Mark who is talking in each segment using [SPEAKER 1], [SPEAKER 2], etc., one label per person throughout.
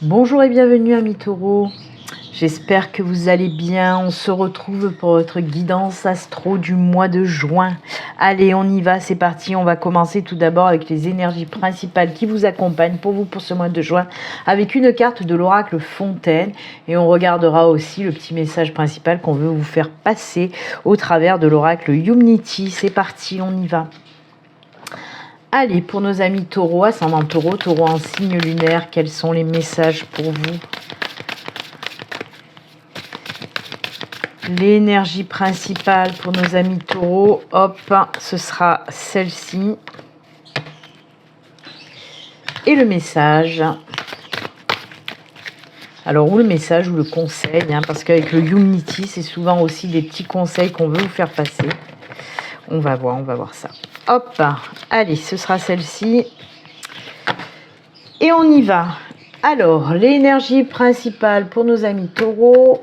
[SPEAKER 1] Bonjour et bienvenue amis taureaux, j'espère que vous allez bien. On se retrouve pour votre guidance astro du mois de juin. Allez, on y va, c'est parti. On va commencer tout d'abord avec les énergies principales qui vous accompagnent pour vous pour ce mois de juin, avec une carte de l'oracle Fontaine, et on regardera aussi le petit message principal qu'on veut vous faire passer au travers de l'oracle Yumniti. C'est parti, on y va. Allez, pour nos amis taureaux, ascendant taureau, taureau en signe lunaire, quels sont les messages pour vous? L'énergie principale pour nos amis taureaux, hop, ce sera celle-ci. Et le message. Alors, ou le message ou le conseil, parce qu'avec le Yumniti, c'est souvent aussi des petits conseils qu'on veut vous faire passer. On va voir ça. Hop, allez, ce sera celle-ci. Et on y va. Alors, l'énergie principale pour nos amis taureaux.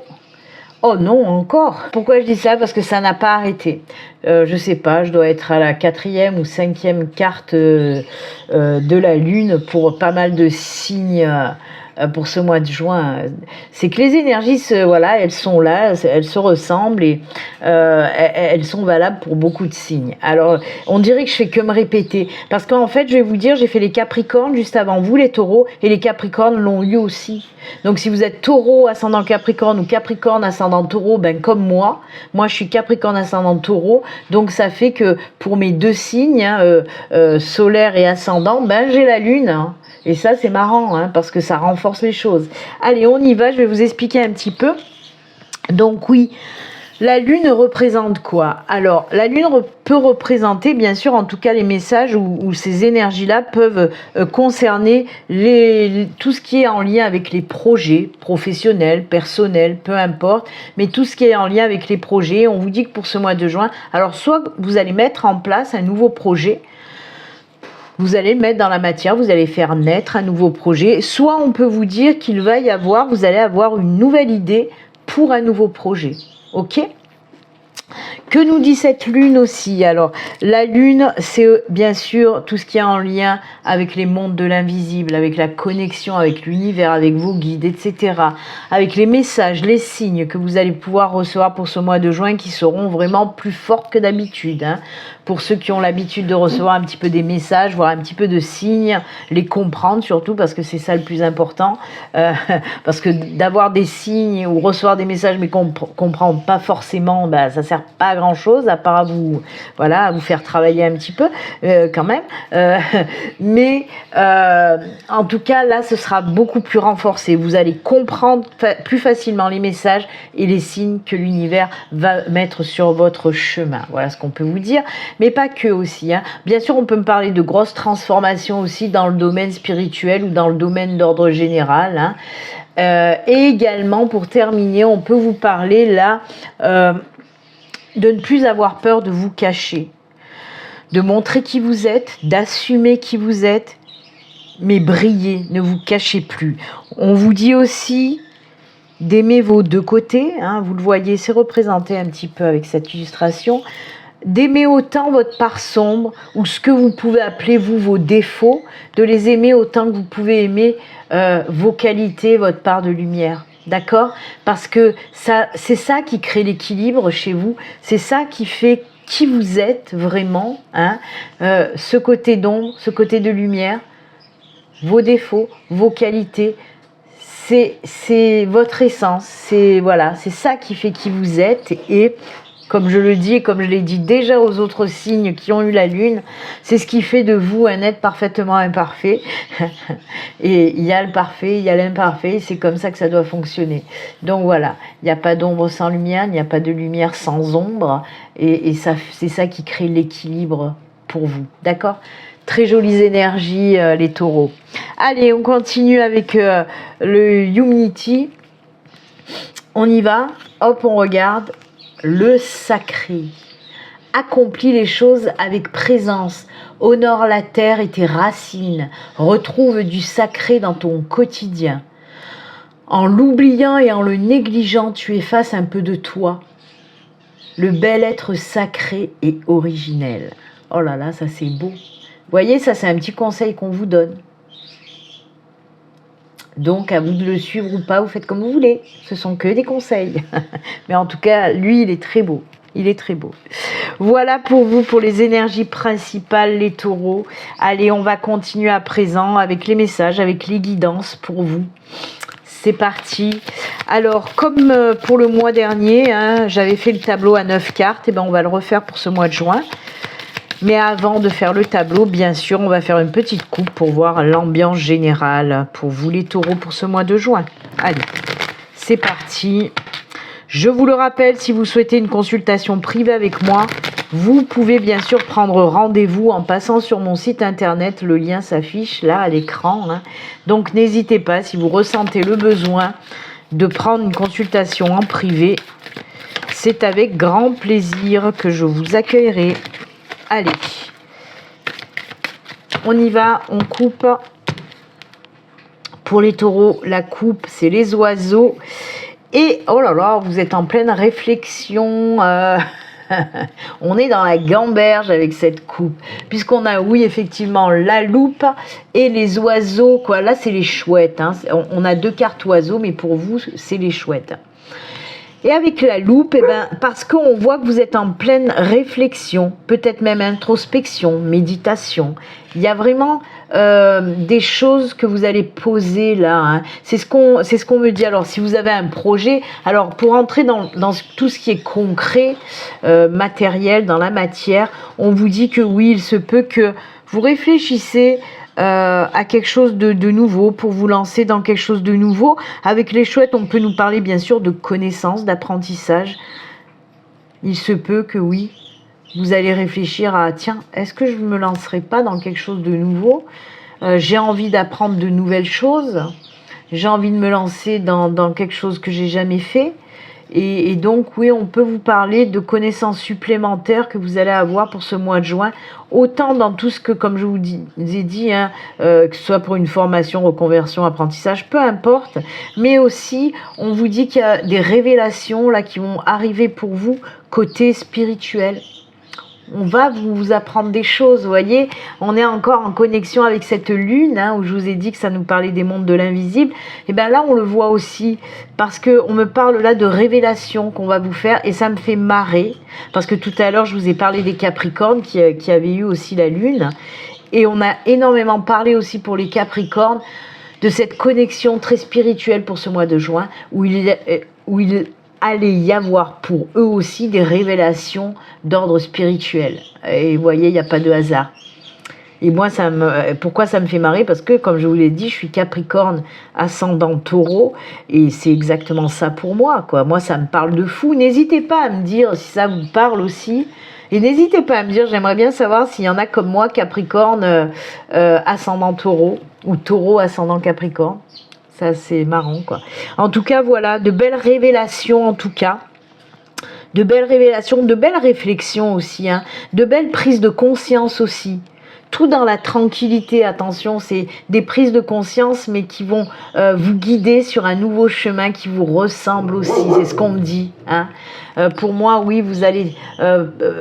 [SPEAKER 1] Oh non, encore. Pourquoi je dis ça? Parce que ça n'a pas arrêté. Je sais pas, je dois être à la 4e ou 5e carte de la Lune pour pas mal de signes pour ce mois de juin. C'est que les énergies, voilà, elles sont là, elles se ressemblent et elles sont valables pour beaucoup de signes. Alors, on dirait que je fais que me répéter. Parce qu'en fait, je vais vous dire, j'ai fait les Capricornes juste avant vous, les taureaux, et les Capricornes l'ont eu aussi. Donc, si vous êtes taureau ascendant Capricorne ou Capricorne ascendant taureau, ben comme moi je suis Capricorne ascendant taureau. Donc, ça fait que pour mes deux signes, solaire et ascendant, ben j'ai la Lune. Et ça, c'est marrant, parce que ça renforce les choses. Allez, on y va, je vais vous expliquer un petit peu. Donc oui, la Lune représente quoi? Alors, la Lune peut représenter, bien sûr, en tout cas, les messages où ces énergies-là peuvent concerner tout ce qui est en lien avec les projets professionnels, personnels, peu importe, mais tout ce qui est en lien avec les projets. On vous dit que pour ce mois de juin, alors soit vous allez mettre en place un nouveau projet, vous allez le mettre dans la matière, vous allez faire naître un nouveau projet. Soit on peut vous dire qu'il va y avoir, vous allez avoir une nouvelle idée pour un nouveau projet. Ok ? Que nous dit cette lune aussi? Alors, la lune, c'est bien sûr tout ce qui est en lien avec les mondes de l'invisible, avec la connexion avec l'univers, avec vos guides, etc. Avec les messages, les signes que vous allez pouvoir recevoir pour ce mois de juin qui seront vraiment plus forts que d'habitude. Pour ceux qui ont l'habitude de recevoir un petit peu des messages, voir un petit peu de signes, les comprendre surtout, parce que c'est ça le plus important. Parce que d'avoir des signes ou recevoir des messages mais comprendre pas forcément, ça sert pas à grand chose à part à vous, voilà, à vous faire travailler un petit peu quand même. Mais en tout cas là, ce sera beaucoup plus renforcé. Vous allez comprendre plus facilement les messages et les signes que l'univers va mettre sur votre chemin. Voilà ce qu'on peut vous dire. Mais pas que aussi. Bien sûr, on peut me parler de grosses transformations aussi dans le domaine spirituel ou dans le domaine d'ordre général. Et également, pour terminer, on peut vous parler là de ne plus avoir peur de vous cacher, de montrer qui vous êtes, d'assumer qui vous êtes, mais brillez, ne vous cachez plus. On vous dit aussi d'aimer vos deux côtés. Vous le voyez, c'est représenté un petit peu avec cette illustration. D'aimer autant votre part sombre ou ce que vous pouvez appeler vous vos défauts, de les aimer autant que vous pouvez aimer vos qualités, votre part de lumière. D'accord? Parce que c'est ça qui crée l'équilibre chez vous, c'est ça qui fait qui vous êtes vraiment, ce côté d'ombre, ce côté de lumière, vos défauts, vos qualités, c'est votre essence, c'est ça qui fait qui vous êtes. Et comme je le dis et comme je l'ai dit déjà aux autres signes qui ont eu la lune, c'est ce qui fait de vous un être parfaitement imparfait. Et il y a le parfait, il y a l'imparfait, c'est comme ça que ça doit fonctionner. Donc voilà, il n'y a pas d'ombre sans lumière, il n'y a pas de lumière sans ombre, et c'est ça qui crée l'équilibre pour vous, d'accord? Très jolies énergies, les taureaux. Allez, on continue avec le Yumniti. On y va, hop, on regarde. Le sacré. Accomplis les choses avec présence. Honore la terre et tes racines. Retrouve du sacré dans ton quotidien. En l'oubliant et en le négligeant, tu effaces un peu de toi. Le bel être sacré et originel. Oh là là, ça c'est beau. Vous voyez, ça c'est un petit conseil qu'on vous donne. Donc, à vous de le suivre ou pas, vous faites comme vous voulez. Ce sont que des conseils. Mais en tout cas, lui, il est très beau. Il est très beau. Voilà pour vous, pour les énergies principales, les taureaux. Allez, on va continuer à présent avec les messages, avec les guidances pour vous. C'est parti. Alors, comme pour le mois dernier, hein, j'avais fait le tableau à 9 cartes, et ben on va le refaire pour ce mois de juin. Mais avant de faire le tableau, bien sûr, on va faire une petite coupe pour voir l'ambiance générale pour vous les taureaux pour ce mois de juin. Allez, c'est parti. Je vous le rappelle, si vous souhaitez une consultation privée avec moi, vous pouvez bien sûr prendre rendez-vous en passant sur mon site internet. Le lien s'affiche là à l'écran, hein. Donc n'hésitez pas, si vous ressentez le besoin de prendre une consultation en privé, c'est avec grand plaisir que je vous accueillerai. Allez, on y va, on coupe. Pour les taureaux, la coupe, c'est les oiseaux. Et, oh là là, vous êtes en pleine réflexion. On est dans la gamberge avec cette coupe. Puisqu'on a, oui, effectivement, la loupe et les oiseaux. Quoi. Là, c'est les chouettes. Hein. On a 2 cartes oiseaux, mais pour vous, c'est les chouettes. Et avec la loupe, eh ben, parce qu'on voit que vous êtes en pleine réflexion, peut-être même introspection, méditation. Il y a vraiment des choses que vous allez poser là. Hein. C'est ce qu'on me dit. Alors, si vous avez un projet, alors pour entrer dans tout ce qui est concret, matériel, dans la matière, on vous dit que oui, il se peut que vous réfléchissez à quelque chose de nouveau, pour vous lancer dans quelque chose de nouveau. Avec les chouettes, on peut nous parler bien sûr de connaissances, d'apprentissage. Il se peut que oui, vous allez réfléchir à, tiens, est-ce que je ne me lancerai pas dans quelque chose de nouveau? J'ai envie d'apprendre de nouvelles choses, j'ai envie de me lancer dans quelque chose que j'ai jamais fait. Et donc, oui, on peut vous parler de connaissances supplémentaires que vous allez avoir pour ce mois de juin, autant dans tout ce que, comme je vous ai dit, hein, que ce soit pour une formation, reconversion, apprentissage, peu importe, mais aussi, on vous dit qu'il y a des révélations là qui vont arriver pour vous côté spirituel. On va vous apprendre des choses, vous voyez. On est encore en connexion avec cette lune, hein, où je vous ai dit que ça nous parlait des mondes de l'invisible. Et bien là, on le voit aussi, parce qu'on me parle là de révélations qu'on va vous faire, et ça me fait marrer, parce que tout à l'heure, je vous ai parlé des Capricornes qui avaient eu aussi la lune, et on a énormément parlé aussi pour les Capricornes de cette connexion très spirituelle pour ce mois de juin, où il allait y avoir pour eux aussi des révélations d'ordre spirituel. Et vous voyez, il n'y a pas de hasard. Et moi, pourquoi ça me fait marrer? Parce que, comme je vous l'ai dit, je suis Capricorne, ascendant Taureau, et c'est exactement ça pour moi, quoi. Moi, ça me parle de fou. N'hésitez pas à me dire si ça vous parle aussi. Et n'hésitez pas à me dire, j'aimerais bien savoir s'il y en a comme moi, Capricorne, ascendant Taureau, ou Taureau, ascendant Capricorne. Ça, c'est marrant, quoi. En tout cas, voilà, de belles révélations, en tout cas. De belles révélations, de belles réflexions aussi, hein. De belles prises de conscience aussi. Tout dans la tranquillité, attention, c'est des prises de conscience, mais qui vont vous guider sur un nouveau chemin qui vous ressemble aussi, c'est ce qu'on me dit. Hein. Pour moi, oui, vous allez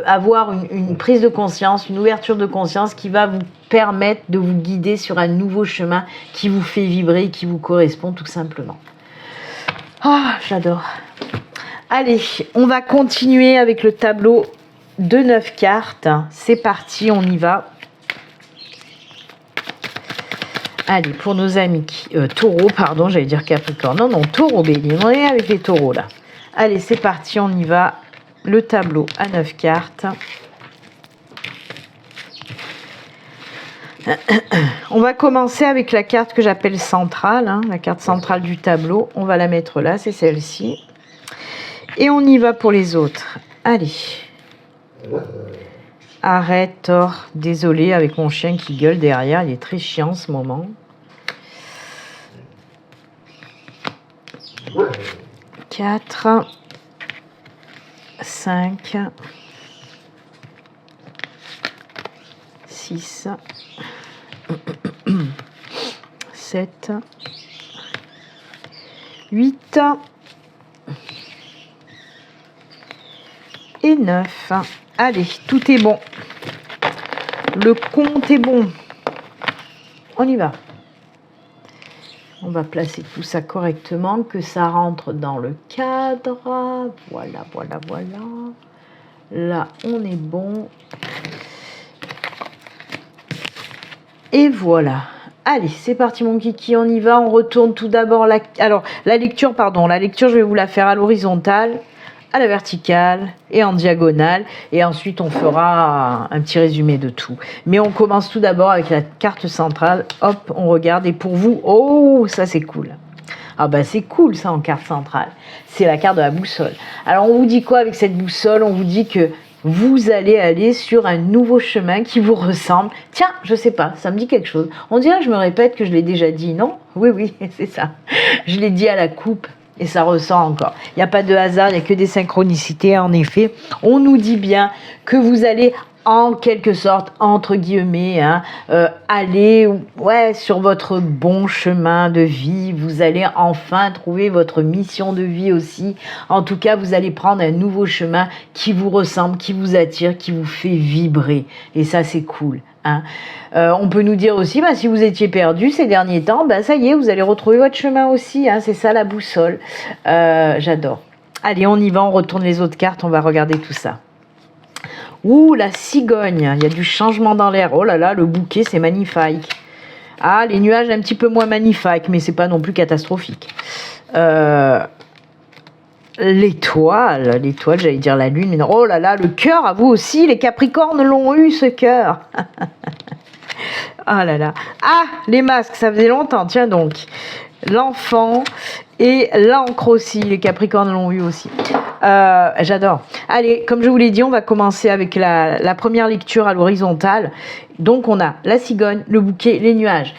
[SPEAKER 1] avoir une prise de conscience, une ouverture de conscience qui va vous permettre de vous guider sur un nouveau chemin qui vous fait vibrer, qui vous correspond tout simplement. Ah, j'adore. Allez, on va continuer avec le tableau de 9 cartes. C'est parti, on y va. Allez, pour nos amis taureaux, pardon, j'allais dire Capricorne. Non, taureau, bélier. On est avec les taureaux, là. Allez, c'est parti, on y va. Le tableau à 9 cartes. On va commencer avec la carte que j'appelle centrale, hein, la carte centrale du tableau. On va la mettre là, c'est celle-ci. Et on y va pour les autres. Allez. Arrête, tort. Désolé avec mon chien qui gueule derrière. Il est très chiant en ce moment. 4, 5, 6, 7, 8 et 9. Allez, tout est bon. Le compte est bon. On y va. On va placer tout ça correctement, que ça rentre dans le cadre. Voilà, voilà, voilà. Là, on est bon. Et voilà. Allez, c'est parti mon kiki, on y va. On retourne tout d'abord la lecture, pardon. La lecture, je vais vous la faire à l'horizontale, à la verticale et en diagonale. Et ensuite, on fera un petit résumé de tout. Mais on commence tout d'abord avec la carte centrale. Hop, on regarde. Et pour vous, oh, ça c'est cool. Ah bah c'est cool ça en carte centrale. C'est la carte de la boussole. Alors on vous dit quoi avec cette boussole? On vous dit que vous allez aller sur un nouveau chemin qui vous ressemble. Tiens, je sais pas, ça me dit quelque chose. On dirait que je me répète que je l'ai déjà dit, non? Oui, oui, c'est ça. Je l'ai dit à la coupe et ça ressort encore. Il n'y a pas de hasard, il n'y a que des synchronicités. En effet, on nous dit bien que vous allez en quelque sorte, entre guillemets, aller sur votre bon chemin de vie. Vous allez enfin trouver votre mission de vie aussi. En tout cas, vous allez prendre un nouveau chemin qui vous ressemble, qui vous attire, qui vous fait vibrer. Et ça, c'est cool. On peut nous dire aussi, si vous étiez perdu ces derniers temps, ça y est, vous allez retrouver votre chemin aussi. C'est ça la boussole. J'adore. Allez, on y va, on retourne les autres cartes, on va regarder tout ça. Ouh, la cigogne, il y a du changement dans l'air. Oh là là, le bouquet, c'est magnifique. Ah, les nuages, un petit peu moins magnifiques, mais c'est pas non plus catastrophique. L'étoile, j'allais dire la lune, mais non. Oh là là, le cœur, à vous aussi, les Capricornes l'ont eu, ce cœur. Ah là là. Ah, les masques, ça faisait longtemps, tiens donc. L'enfant et l'encre aussi, les Capricornes l'ont eu aussi. J'adore. Allez, comme je vous l'ai dit, on va commencer avec la première lecture à l'horizontale. Donc on a la cigogne, le bouquet, les nuages.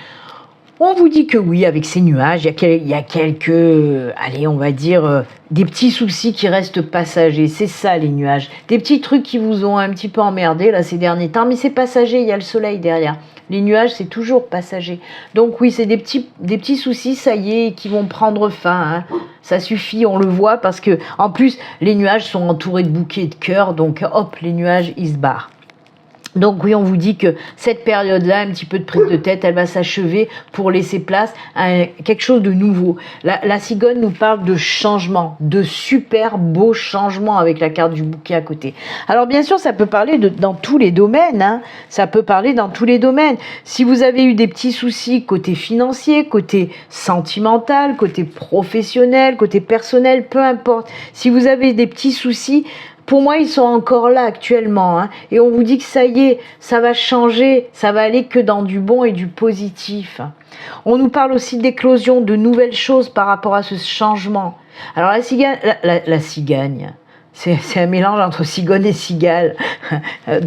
[SPEAKER 1] On vous dit que oui, avec ces nuages, il y a quelques, allez, on va dire, des petits soucis qui restent passagers. C'est ça, les nuages. Des petits trucs qui vous ont un petit peu emmerdé là ces derniers temps, mais c'est passager, il y a le soleil derrière. Les nuages, c'est toujours passager. Donc oui, c'est des petits soucis, ça y est, qui vont prendre fin. Ça suffit, on le voit, parce que en plus, les nuages sont entourés de bouquets de cœurs, donc hop, les nuages, ils se barrent. Donc oui, on vous dit que cette période-là, un petit peu de prise de tête, elle va s'achever pour laisser place à quelque chose de nouveau. La cigogne nous parle de changement, de super beaux changements avec la carte du bouquet à côté. Alors bien sûr, ça peut parler dans tous les domaines. Ça peut parler dans tous les domaines. Si vous avez eu des petits soucis côté financier, côté sentimental, côté professionnel, côté personnel, peu importe. Si vous avez des petits soucis, pour moi, ils sont encore là actuellement. Et on vous dit que ça y est, ça va changer, ça va aller que dans du bon et du positif. On nous parle aussi d'éclosion, de nouvelles choses par rapport à ce changement. Alors la cigagne, c'est un mélange entre cigogne et cigale.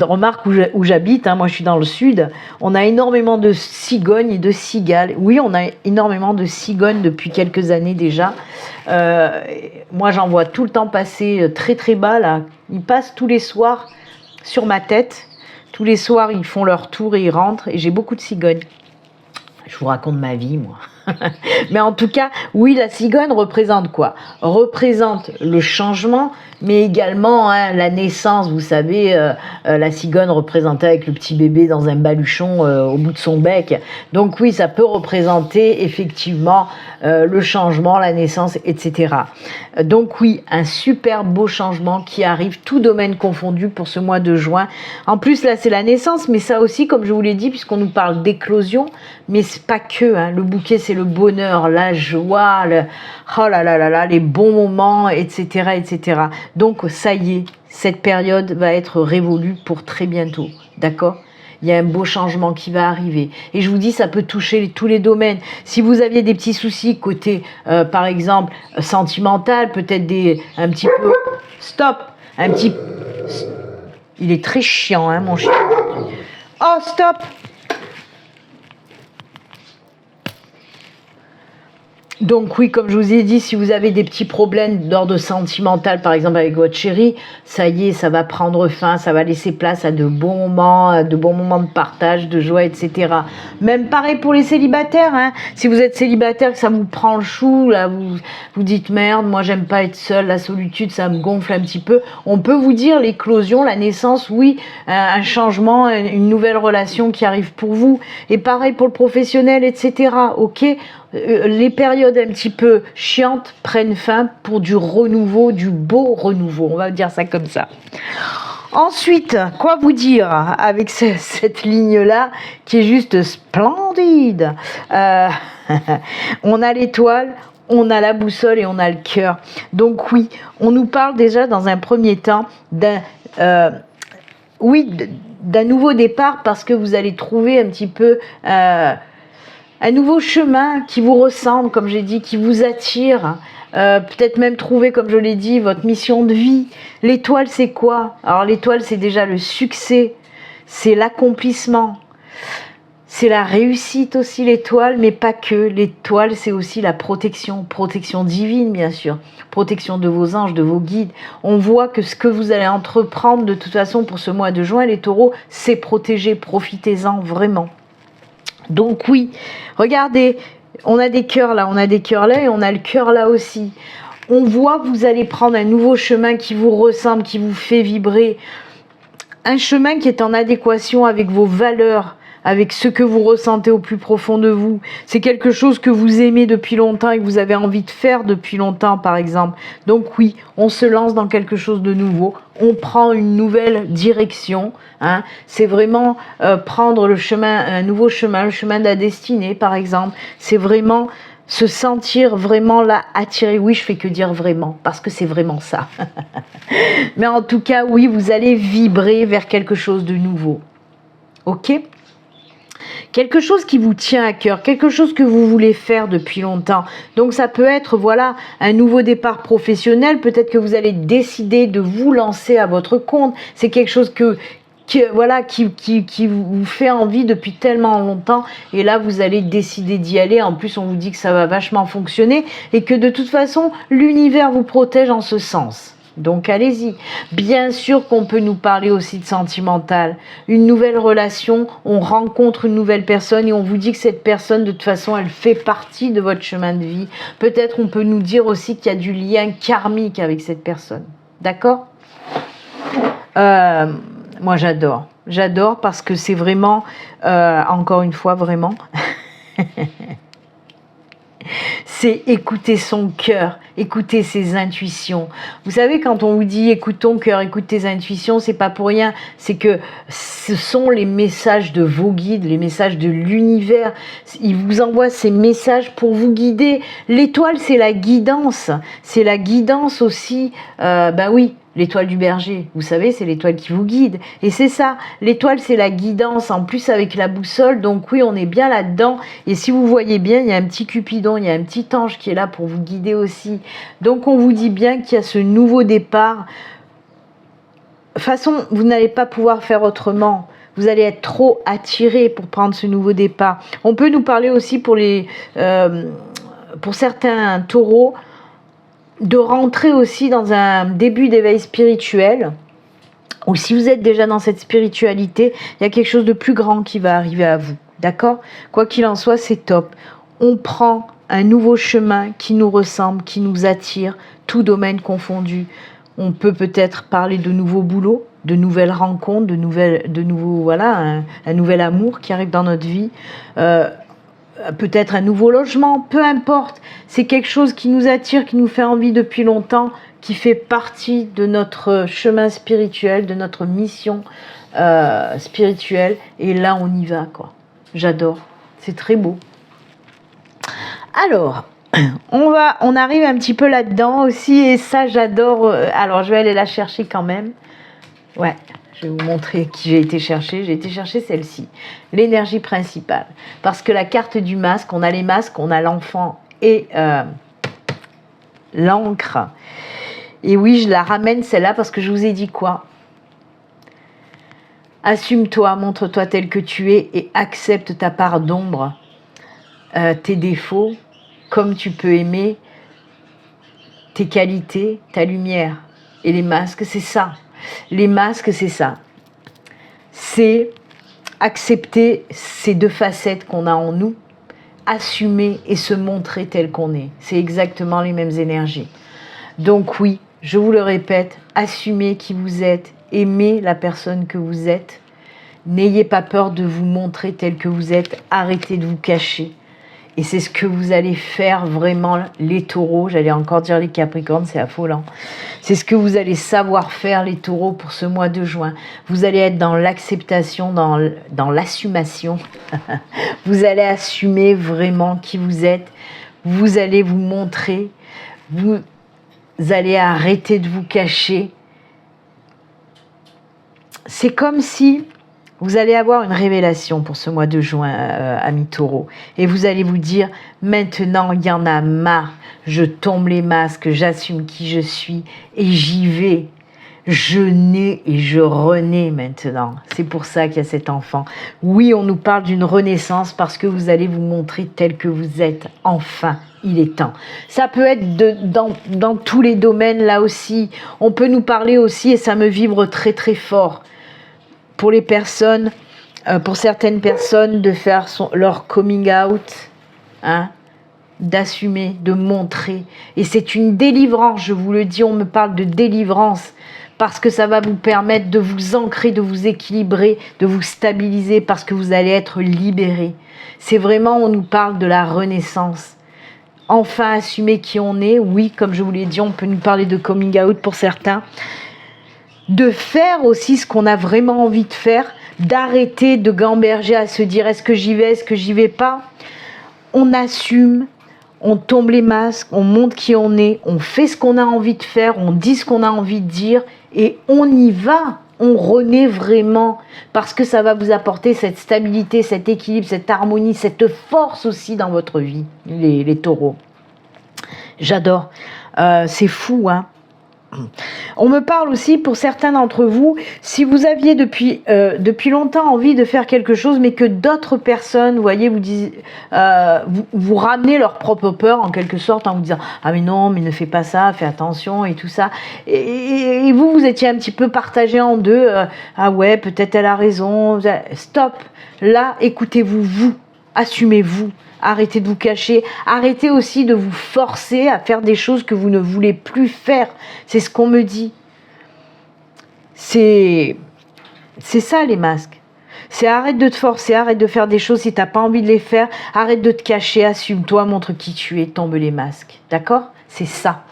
[SPEAKER 1] Remarque où j'habite, moi je suis dans le sud, on a énormément de cigognes et de cigales. Oui, on a énormément de cigognes depuis quelques années déjà. Moi j'en vois tout le temps passer très très bas là. Ils passent tous les soirs sur ma tête. Tous les soirs ils font leur tour et ils rentrent. Et j'ai beaucoup de cigognes. Je vous raconte ma vie, moi. Mais en tout cas, oui, la cigogne représente quoi? Représente le changement, mais également la naissance. Vous savez, la cigogne représentée avec le petit bébé dans un baluchon au bout de son bec. Donc oui, ça peut représenter effectivement le changement, la naissance, etc. Donc oui, un super beau changement qui arrive, tout domaine confondu pour ce mois de juin. En plus, là, c'est la naissance, mais ça aussi, comme je vous l'ai dit, puisqu'on nous parle d'éclosion, mais c'est pas que. Le bouquet, c'est le bonheur, la joie, oh là là là là, les bons moments, etc., etc. Donc ça y est, cette période va être révolue pour très bientôt, d'accord? Il y a un beau changement qui va arriver. Et je vous dis, ça peut toucher tous les domaines. Si vous aviez des petits soucis côté, par exemple, sentimental, peut-être un petit peu... Stop! Il est très chiant, mon chien. Oh, stop! Donc oui, comme je vous ai dit, si vous avez des petits problèmes d'ordre sentimental, par exemple avec votre chéri, ça y est, ça va prendre fin, ça va laisser place à de bons moments de partage, de joie, etc. Même pareil pour les célibataires. Si vous êtes célibataire, que ça vous prend le chou, là, vous dites merde, moi j'aime pas être seul, la solitude, ça me gonfle un petit peu. On peut vous dire l'éclosion, la naissance, oui, un changement, une nouvelle relation qui arrive pour vous. Et pareil pour le professionnel, etc. Ok. les périodes un petit peu chiantes prennent fin pour du renouveau, du beau renouveau. On va dire ça comme ça. Ensuite, quoi vous dire avec cette ligne-là qui est juste splendide. On a l'étoile, on a la boussole et on a le cœur. Donc oui, on nous parle déjà dans un premier temps d'un nouveau départ parce que vous allez trouver un petit peu un nouveau chemin qui vous ressemble, comme j'ai dit, qui vous attire. Peut-être même trouver, comme je l'ai dit, votre mission de vie. L'étoile, c'est quoi? Alors l'étoile, c'est déjà le succès, c'est l'accomplissement, c'est la réussite aussi, l'étoile, mais pas que. L'étoile, c'est aussi la protection divine, bien sûr, protection de vos anges, de vos guides. On voit que ce que vous allez entreprendre de toute façon pour ce mois de juin, les taureaux, c'est protégé, profitez-en vraiment. Donc oui, regardez, on a des cœurs là, on a des cœurs là et on a le cœur là aussi. On voit que vous allez prendre un nouveau chemin qui vous ressemble, qui vous fait vibrer. Un chemin qui est en adéquation avec vos valeurs, avec ce que vous ressentez au plus profond de vous. C'est quelque chose que vous aimez depuis longtemps et que vous avez envie de faire depuis longtemps, par exemple. Donc oui, on se lance dans quelque chose de nouveau. On prend une nouvelle direction. Hein. C'est vraiment prendre le chemin, un nouveau chemin, le chemin de la destinée, par exemple. C'est vraiment se sentir vraiment là attiré. Oui, je fais que dire vraiment, parce que c'est vraiment ça. Mais en tout cas, oui, vous allez vibrer vers quelque chose de nouveau. Ok ? Quelque chose qui vous tient à cœur, quelque chose que vous voulez faire depuis longtemps. Donc ça peut être, voilà, un nouveau départ professionnel. Peut-être que vous allez décider de vous lancer à votre compte. C'est quelque chose qui vous fait envie depuis tellement longtemps. Et là, vous allez décider d'y aller. En plus, on vous dit que ça va vachement fonctionner et que de toute façon, l'univers vous protège en ce sens. Donc allez-y. Bien sûr qu'on peut nous parler aussi de sentimental. Une nouvelle relation, on rencontre une nouvelle personne et on vous dit que cette personne, de toute façon, elle fait partie de votre chemin de vie. Peut-être on peut nous dire aussi qu'il y a du lien karmique avec cette personne. D'accord ? Moi j'adore. J'adore parce que c'est vraiment, encore une fois, vraiment... c'est écouter son cœur, écouter ses intuitions. Vous savez, quand on vous dit écoute ton cœur, écoute tes intuitions, c'est pas pour rien, c'est que ce sont les messages de vos guides, les messages de l'univers. Ils vous envoient ces messages pour vous guider. L'étoile, c'est la guidance aussi. Oui. L'étoile du berger, vous savez, c'est l'étoile qui vous guide. Et c'est ça, l'étoile, c'est la guidance, en plus avec la boussole. Donc oui, on est bien là-dedans. Et si vous voyez bien, il y a un petit Cupidon, il y a un petit ange qui est là pour vous guider aussi. Donc on vous dit bien qu'il y a ce nouveau départ. De toute façon, vous n'allez pas pouvoir faire autrement. Vous allez être trop attiré pour prendre ce nouveau départ. On peut nous parler aussi pour certains taureaux, de rentrer aussi dans un début d'éveil spirituel, ou si vous êtes déjà dans cette spiritualité, il y a quelque chose de plus grand qui va arriver à vous, d'accord ? Quoi qu'il en soit, c'est top. On prend un nouveau chemin qui nous ressemble, qui nous attire, tout domaine confondu. On peut peut-être parler de nouveaux boulots, de nouvelles rencontres, un nouvel amour qui arrive dans notre vie, peut-être un nouveau logement, peu importe. C'est quelque chose qui nous attire, qui nous fait envie depuis longtemps, qui fait partie de notre chemin spirituel, de notre mission spirituelle. Et là, on y va, quoi. J'adore. C'est très beau. Alors, on arrive un petit peu là-dedans aussi, et ça, j'adore. Alors, je vais aller la chercher quand même. Ouais. Je vais vous montrer qui j'ai été chercher. J'ai été chercher celle-ci, l'énergie principale. Parce que la carte du masque, on a les masques, on a l'enfant et l'encre. Et oui, je la ramène celle-là parce que je vous ai dit quoi ? Assume-toi, montre-toi tel que tu es et accepte ta part d'ombre, tes défauts, comme tu peux aimer, tes qualités, ta lumière. Et les masques, c'est ça. Les masques, c'est ça. C'est accepter ces deux facettes qu'on a en nous, assumer et se montrer tel qu'on est. C'est exactement les mêmes énergies. Donc oui, je vous le répète, assumez qui vous êtes, aimez la personne que vous êtes. N'ayez pas peur de vous montrer tel que vous êtes, arrêtez de vous cacher. Et c'est ce que vous allez faire vraiment, les taureaux. J'allais encore dire les capricornes, c'est affolant. C'est ce que vous allez savoir faire, les taureaux, pour ce mois de juin. Vous allez être dans l'acceptation, dans l'assumation. Vous allez assumer vraiment qui vous êtes. Vous allez vous montrer. Vous allez arrêter de vous cacher. C'est comme si vous allez avoir une révélation pour ce mois de juin, amis taureaux. Et vous allez vous dire, maintenant, il y en a marre. Je tombe les masques, j'assume qui je suis et j'y vais. Je nais et je renais maintenant. C'est pour ça qu'il y a cet enfant. Oui, on nous parle d'une renaissance parce que vous allez vous montrer tel que vous êtes. Enfin, il est temps. Ça peut être dans tous les domaines, là aussi. On peut nous parler aussi, et ça me vibre très très fort, pour les personnes, pour certaines personnes, de faire leur coming out, hein, d'assumer, de montrer. Et c'est une délivrance, je vous le dis, on me parle de délivrance, parce que ça va vous permettre de vous ancrer, de vous équilibrer, de vous stabiliser, parce que vous allez être libéré. C'est vraiment, on nous parle de la renaissance. Enfin assumer qui on est, oui, comme je vous l'ai dit, on peut nous parler de coming out pour certains. De faire aussi ce qu'on a vraiment envie de faire, d'arrêter de gamberger à se dire est-ce que j'y vais, est-ce que j'y vais pas. On assume, on tombe les masques, on montre qui on est, on fait ce qu'on a envie de faire, on dit ce qu'on a envie de dire et on y va, on renaît vraiment parce que ça va vous apporter cette stabilité, cet équilibre, cette harmonie, cette force aussi dans votre vie, les taureaux. J'adore, c'est fou, hein. On me parle aussi pour certains d'entre vous, si vous aviez depuis longtemps envie de faire quelque chose, mais que d'autres personnes, vous voyez, vous ramenez leur propre peur en quelque sorte en vous disant « Ah mais non, mais ne fais pas ça, fais attention » et tout ça. Et vous étiez un petit peu partagé en deux. Ah ouais, peut-être elle a raison. Stop. Là, écoutez-vous, vous. Assumez-vous. Arrêtez de vous cacher, arrêtez aussi de vous forcer à faire des choses que vous ne voulez plus faire. C'est ce qu'on me dit. C'est ça les masques. C'est arrête de te forcer, arrête de faire des choses si tu n'as pas envie de les faire, arrête de te cacher, assume-toi, montre qui tu es, tombe les masques. D'accord? C'est ça.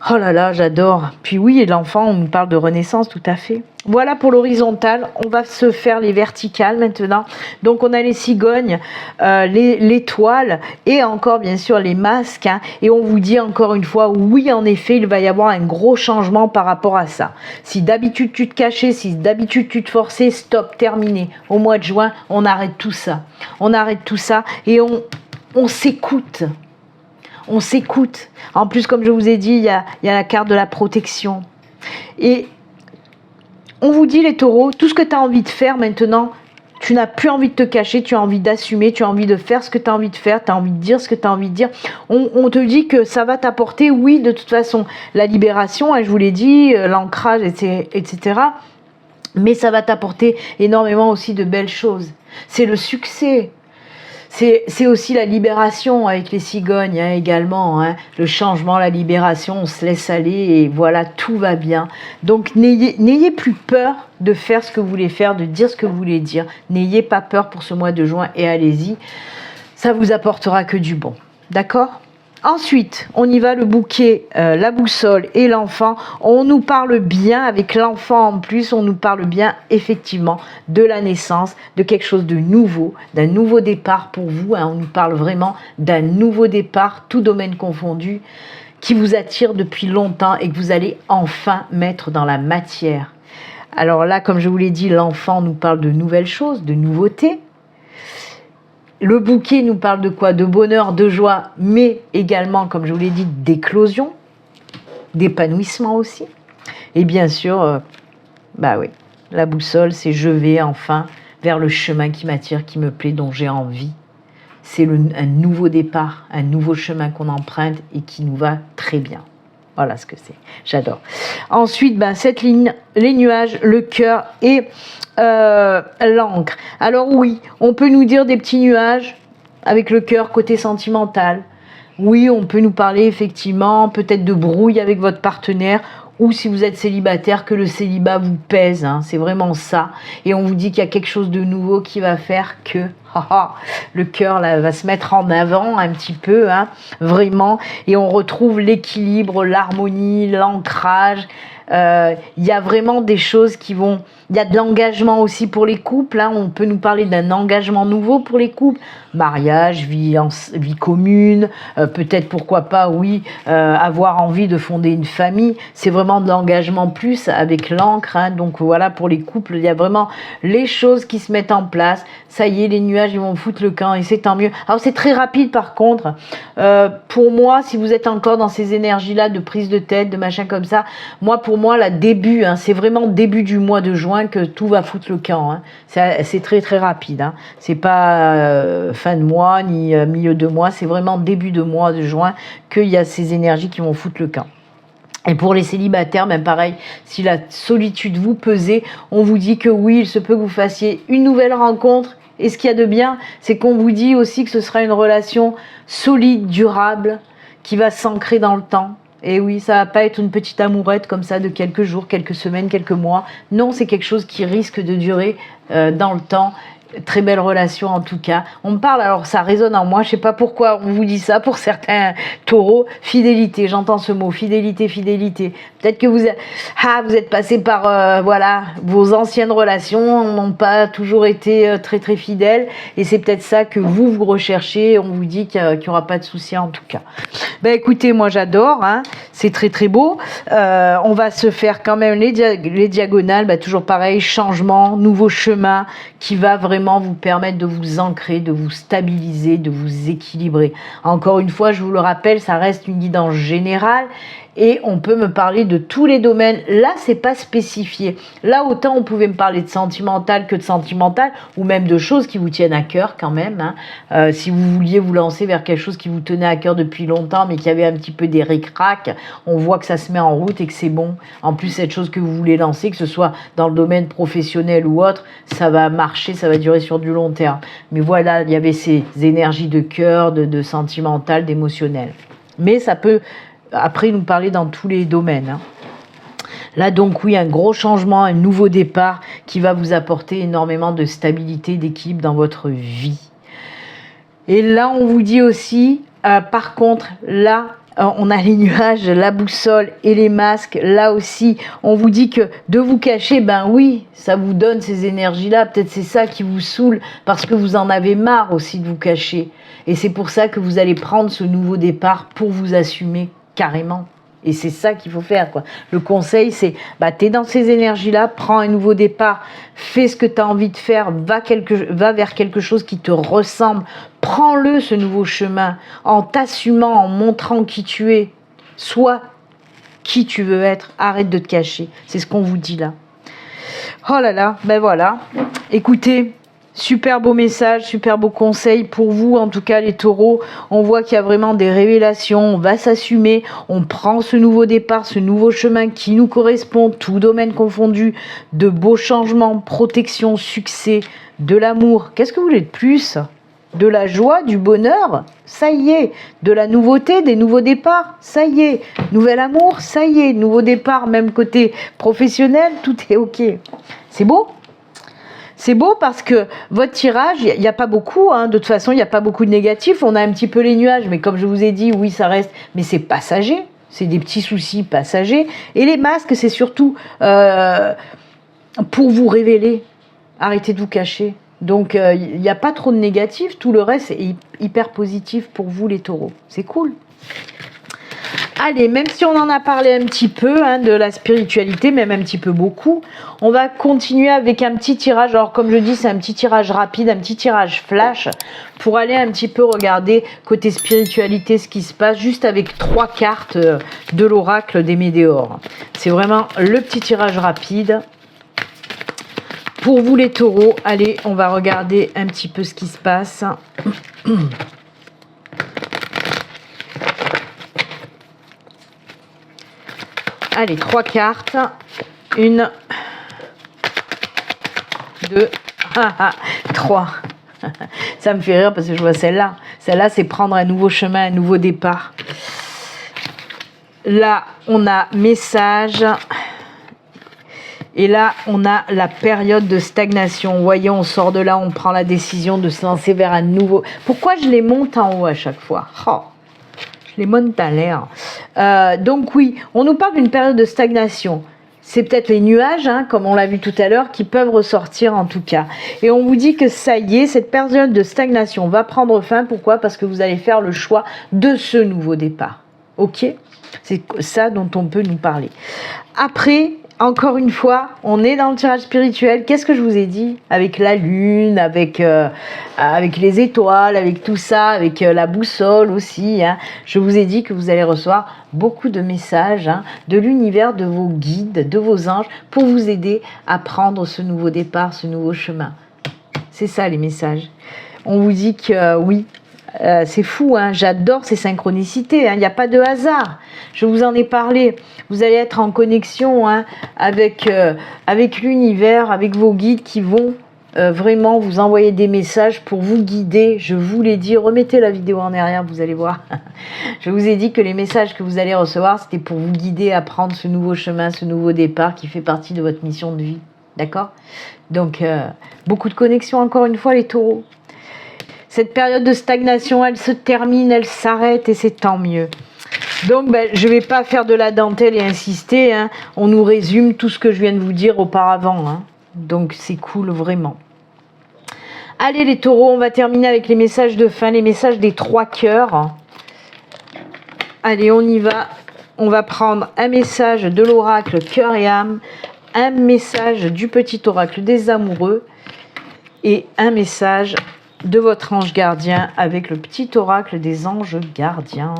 [SPEAKER 1] Oh là là, j'adore. Puis oui, et l'enfant, on nous parle de renaissance, tout à fait. Voilà pour l'horizontale. On va se faire les verticales maintenant. Donc, on a les cigognes, l'étoile et encore, bien sûr, les masques. Hein. Et on vous dit encore une fois, oui, en effet, il va y avoir un gros changement par rapport à ça. Si d'habitude, tu te cachais, si d'habitude, tu te forçais, stop, terminé. Au mois de juin, on arrête tout ça. On arrête tout ça et on s'écoute. On s'écoute. En plus, comme je vous ai dit, il y a la carte de la protection. Et on vous dit, les taureaux, tout ce que tu as envie de faire maintenant, tu n'as plus envie de te cacher, tu as envie d'assumer, tu as envie de faire ce que tu as envie de faire, tu as envie de dire ce que tu as envie de dire. On te dit que ça va t'apporter, oui, de toute façon, la libération, hein, je vous l'ai dit, l'ancrage, etc. Mais ça va t'apporter énormément aussi de belles choses. C'est le succès. C'est aussi la libération avec les cigognes hein, également, hein. Le changement, la libération, on se laisse aller et voilà, tout va bien. Donc n'ayez plus peur de faire ce que vous voulez faire, de dire ce que vous voulez dire. N'ayez pas peur pour ce mois de juin et allez-y, ça vous apportera que du bon. D'accord ? Ensuite, on y va, le bouquet, la boussole et l'enfant. On nous parle bien, avec l'enfant en plus, on nous parle bien effectivement de la naissance, de quelque chose de nouveau, d'un nouveau départ pour vous. Hein. On nous parle vraiment d'un nouveau départ, tout domaine confondu, qui vous attire depuis longtemps et que vous allez enfin mettre dans la matière. Alors là, comme je vous l'ai dit, l'enfant nous parle de nouvelles choses, de nouveautés. Le bouquet nous parle de quoi? De bonheur, de joie, mais également, comme je vous l'ai dit, d'éclosion, d'épanouissement aussi. Et bien sûr, bah oui, la boussole, c'est je vais enfin vers le chemin qui m'attire, qui me plaît, dont j'ai envie. C'est un nouveau départ, un nouveau chemin qu'on emprunte et qui nous va très bien. Voilà ce que c'est. J'adore. Ensuite, cette ligne, les nuages, le cœur et l'encre. Alors oui, on peut nous dire des petits nuages avec le cœur côté sentimental. Oui, on peut nous parler effectivement peut-être de brouille avec votre partenaire ou si vous êtes célibataire, que le célibat vous pèse. Hein, c'est vraiment ça. Et on vous dit qu'il y a quelque chose de nouveau qui va faire que, Le cœur là va se mettre en avant un petit peu, hein, vraiment, et on retrouve l'équilibre, l'harmonie, l'ancrage. Il y a vraiment des choses qui vont... Il y a de l'engagement aussi pour les couples, hein. On peut nous parler d'un engagement nouveau pour les couples, mariage, vie commune, peut-être pourquoi pas, oui, avoir envie de fonder une famille. C'est vraiment de l'engagement plus avec l'encre, hein. Donc voilà, pour les couples, il y a vraiment les choses qui se mettent en place. Ça y est, les nuages, ils vont foutre le camp et c'est tant mieux. Alors c'est très rapide par contre. Pour moi, si vous êtes encore dans ces énergies-là de prise de tête, de machin comme ça, pour moi, là, début, hein, c'est vraiment début du mois de juin que tout va foutre le camp, hein. C'est très très rapide, hein. C'est pas fin de mois ni milieu de mois, c'est vraiment début de mois de juin qu'il y a ces énergies qui vont foutre le camp. Et pour les célibataires, même pareil, si la solitude vous pesait, on vous dit que oui, il se peut que vous fassiez une nouvelle rencontre. Et ce qu'il y a de bien, c'est qu'on vous dit aussi que ce sera une relation solide, durable, qui va s'ancrer dans le temps. Et oui, ça va pas être une petite amourette comme ça de quelques jours, quelques semaines, quelques mois. Non, c'est quelque chose qui risque de durer dans le temps. Très belle relation en tout cas. On me parle, alors ça résonne en moi, je sais pas pourquoi on vous dit ça pour certains taureaux. Fidélité, j'entends ce mot, fidélité, fidélité. Peut-être que vous êtes passé par, voilà, vos anciennes relations n'ont pas toujours été très très fidèles. Et c'est peut-être ça que vous recherchez. On vous dit qu'il n'y aura pas de souci en tout cas. Ben écoutez, moi j'adore, hein, c'est très très beau. On va se faire quand même les diagonales, ben, toujours pareil, changement, nouveau chemin qui va vraiment vous permettre de vous ancrer, de vous stabiliser, de vous équilibrer. Encore une fois, je vous le rappelle, ça reste une guidance générale et on peut me parler de tous les domaines. Là, c'est pas spécifié. Là, autant on pouvait me parler de sentimental que de sentimental ou même de choses qui vous tiennent à cœur quand même, hein. Si vous vouliez vous lancer vers quelque chose qui vous tenait à cœur depuis longtemps mais qui avait un petit peu des ric-rac, on voit que ça se met en route et que c'est bon. En plus, cette chose que vous voulez lancer, que ce soit dans le domaine professionnel ou autre, ça va marcher, ça va durer sur du long terme. Mais voilà, il y avait ces énergies de cœur, de sentimental, d'émotionnel. Mais ça peut après nous parler dans tous les domaines, hein. Là donc oui, un gros changement, un nouveau départ qui va vous apporter énormément de stabilité, d'équilibre dans votre vie. Et là on vous dit aussi, par contre, là on a les nuages, la boussole et les masques. Là aussi, on vous dit que de vous cacher, ben oui, ça vous donne ces énergies-là. Peut-être c'est ça qui vous saoule parce que vous en avez marre aussi de vous cacher. Et c'est pour ça que vous allez prendre ce nouveau départ pour vous assumer carrément. Et c'est ça qu'il faut faire, quoi. Le conseil, c'est, t'es dans ces énergies-là, prends un nouveau départ, fais ce que tu as envie de faire, va vers quelque chose qui te ressemble. Prends-le, ce nouveau chemin, en t'assumant, en montrant qui tu es. Sois qui tu veux être, arrête de te cacher. C'est ce qu'on vous dit là. Oh là là, ben voilà. Écoutez, super beau message, super beau conseil pour vous, en tout cas les taureaux. On voit qu'il y a vraiment des révélations, on va s'assumer, on prend ce nouveau départ, ce nouveau chemin qui nous correspond, tout domaine confondu, de beaux changements, protection, succès, de l'amour. Qu'est-ce que vous voulez de plus ? De la joie, du bonheur, ça y est. De la nouveauté, des nouveaux départs, ça y est. Nouvel amour, ça y est. Nouveau départ, même côté professionnel, tout est ok. C'est beau ? C'est beau parce que votre tirage, il n'y a pas beaucoup, hein. De toute façon, il n'y a pas beaucoup de négatifs. On a un petit peu les nuages, mais comme je vous ai dit, oui, ça reste, mais c'est passager. C'est des petits soucis passagers. Et les masques, c'est surtout pour vous révéler. Arrêtez de vous cacher. Donc, il n'y a pas trop de négatifs. Tout le reste est hyper positif pour vous, les taureaux. C'est cool. Allez, même si on en a parlé un petit peu, hein, de la spiritualité, même un petit peu beaucoup, on va continuer avec un petit tirage. Alors, comme je dis, c'est un petit tirage rapide, un petit tirage flash, pour aller un petit peu regarder côté spiritualité ce qui se passe, juste avec 3 cartes de l'oracle des Médéors. C'est vraiment le petit tirage rapide. Pour vous les taureaux, allez, on va regarder un petit peu ce qui se passe. Allez, 3 cartes. 1, 2, 3. Ça me fait rire parce que je vois celle-là. Celle-là, c'est prendre un nouveau chemin, un nouveau départ. Là, on a message. Et là, on a la période de stagnation. Vous voyez, on sort de là, on prend la décision de se lancer vers un nouveau... Pourquoi je les monte en haut à chaque fois? Je les monte à l'air. Donc oui, on nous parle d'une période de stagnation. C'est peut-être les nuages, hein, comme on l'a vu tout à l'heure, qui peuvent ressortir en tout cas. Et on vous dit que ça y est, cette période de stagnation va prendre fin. Pourquoi? Parce que vous allez faire le choix de ce nouveau départ. Ok? C'est ça dont on peut nous parler. Après, encore une fois, on est dans le tirage spirituel. Qu'est-ce que je vous ai dit? Avec la lune, avec les étoiles, avec tout ça, avec la boussole aussi. Hein. Je vous ai dit que vous allez recevoir beaucoup de messages de l'univers, de vos guides, de vos anges, pour vous aider à prendre ce nouveau départ, ce nouveau chemin. C'est ça les messages. On vous dit que oui, c'est fou, hein, j'adore ces synchronicités, il n'y a pas de hasard. Je vous en ai parlé. Vous allez être en connexion avec l'univers, avec vos guides qui vont vraiment vous envoyer des messages pour vous guider. Je vous l'ai dit, remettez la vidéo en arrière, vous allez voir. Je vous ai dit que les messages que vous allez recevoir, c'était pour vous guider à prendre ce nouveau chemin, ce nouveau départ qui fait partie de votre mission de vie. D'accord? Donc, beaucoup de connexions encore une fois, les taureaux. Cette période de stagnation, elle se termine, elle s'arrête et c'est tant mieux. Donc, je ne vais pas faire de la dentelle et insister. Hein. On nous résume tout ce que je viens de vous dire auparavant. Hein. Donc, c'est cool, vraiment. Allez, les taureaux, on va terminer avec les messages de fin, les messages des 3 cœurs. Allez, on y va. On va prendre un message de l'oracle cœur et âme, un message du petit oracle des amoureux et un message de votre ange gardien avec le petit oracle des anges gardiens.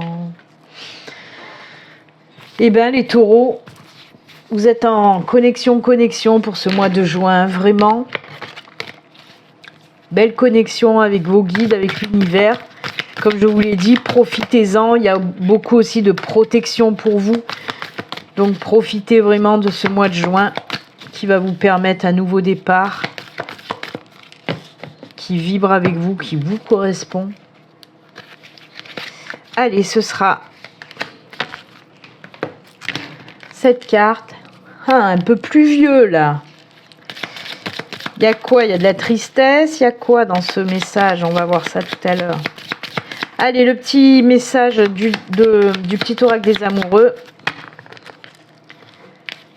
[SPEAKER 1] Eh bien, les taureaux, vous êtes en connexion pour ce mois de juin, vraiment. Belle connexion avec vos guides, avec l'univers. Comme je vous l'ai dit, profitez-en. Il y a beaucoup aussi de protection pour vous. Donc, profitez vraiment de ce mois de juin qui va vous permettre un nouveau départ, qui vibre avec vous, qui vous correspond. Allez, ce sera cette carte. Un peu plus vieux là. Il y a quoi? Il y a de la tristesse. Il y a quoi dans ce message? On va voir ça tout à l'heure. Allez, le petit message du petit oracle des amoureux.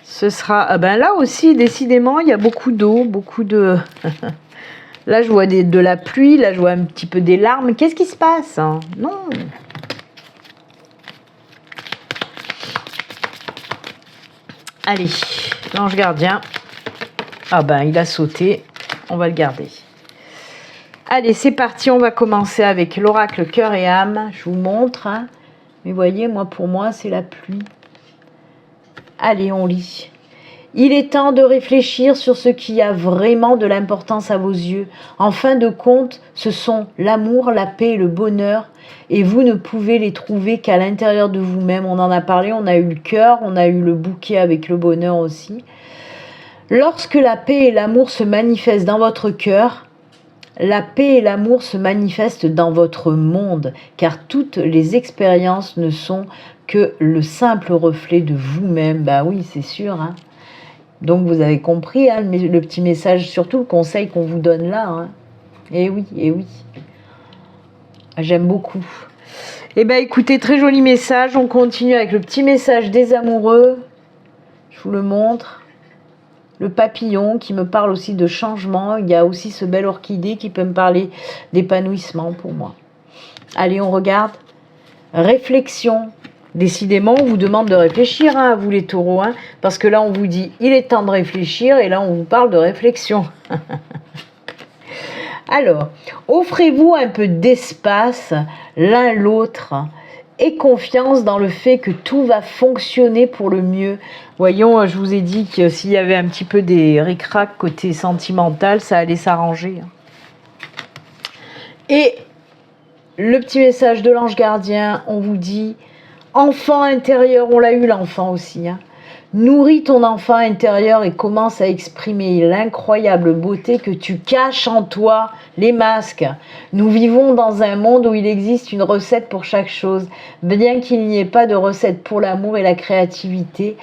[SPEAKER 1] Ce sera... là aussi, décidément, il y a beaucoup d'eau, beaucoup de... Là, je vois de la pluie. Là, je vois un petit peu des larmes. Qu'est-ce qui se passe? Non. Allez, l'ange gardien. Il a sauté. On va le garder. Allez, c'est parti. On va commencer avec l'oracle cœur et âme. Je vous montre. Mais voyez, pour moi, c'est la pluie. Allez, on lit. Il est temps de réfléchir sur ce qui a vraiment de l'importance à vos yeux. En fin de compte, ce sont l'amour, la paix et le bonheur. Et vous ne pouvez les trouver qu'à l'intérieur de vous-même. On en a parlé, on a eu le cœur, on a eu le bouquet avec le bonheur aussi. Lorsque la paix et l'amour se manifestent dans votre cœur, la paix et l'amour se manifestent dans votre monde, car toutes les expériences ne sont que le simple reflet de vous-même. Oui, c'est sûr. Donc vous avez compris le petit message, surtout le conseil qu'on vous donne là. Eh oui. J'aime beaucoup. Écoutez, très joli message. On continue avec le petit message des amoureux. Je vous le montre. Le papillon qui me parle aussi de changement. Il y a aussi ce bel orchidée qui peut me parler d'épanouissement pour moi. Allez, on regarde. Réflexion. Décidément, on vous demande de réfléchir, à vous les taureaux. Parce que là, on vous dit, il est temps de réfléchir. Et là, on vous parle de réflexion. Alors, offrez-vous un peu d'espace l'un l'autre et confiance dans le fait que tout va fonctionner pour le mieux. Voyons, je vous ai dit que s'il y avait un petit peu des ric-rac côté sentimental, ça allait s'arranger. Et le petit message de l'ange gardien, on vous dit, enfant intérieur, on l'a eu l'enfant aussi, nourris ton enfant intérieur et commence à exprimer l'incroyable beauté que tu caches en toi, les masques. Nous vivons dans un monde où il existe une recette pour chaque chose. Bien qu'il n'y ait pas de recette pour l'amour et la créativité,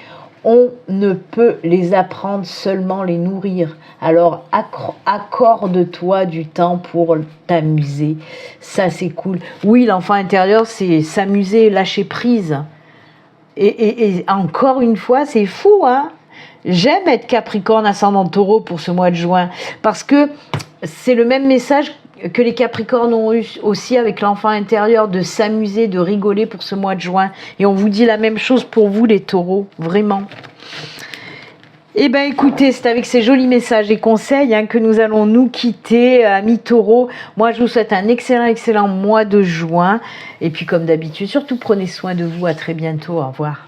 [SPEAKER 1] On ne peut les apprendre, seulement les nourrir. Alors accorde-toi du temps pour t'amuser. Ça c'est cool. Oui, l'enfant intérieur, c'est s'amuser, lâcher prise. Et encore une fois, c'est fou, hein. J'aime être Capricorne ascendant Taureau pour ce mois de juin, parce que c'est le même message que les Capricornes ont eu aussi avec l'enfant intérieur, de s'amuser, de rigoler pour ce mois de juin. Et on vous dit la même chose pour vous les Taureaux, vraiment. Eh bien écoutez, c'est avec ces jolis messages et conseils que nous allons nous quitter, amis Taureaux. Moi je vous souhaite un excellent mois de juin. Et puis comme d'habitude, surtout prenez soin de vous. À très bientôt, au revoir.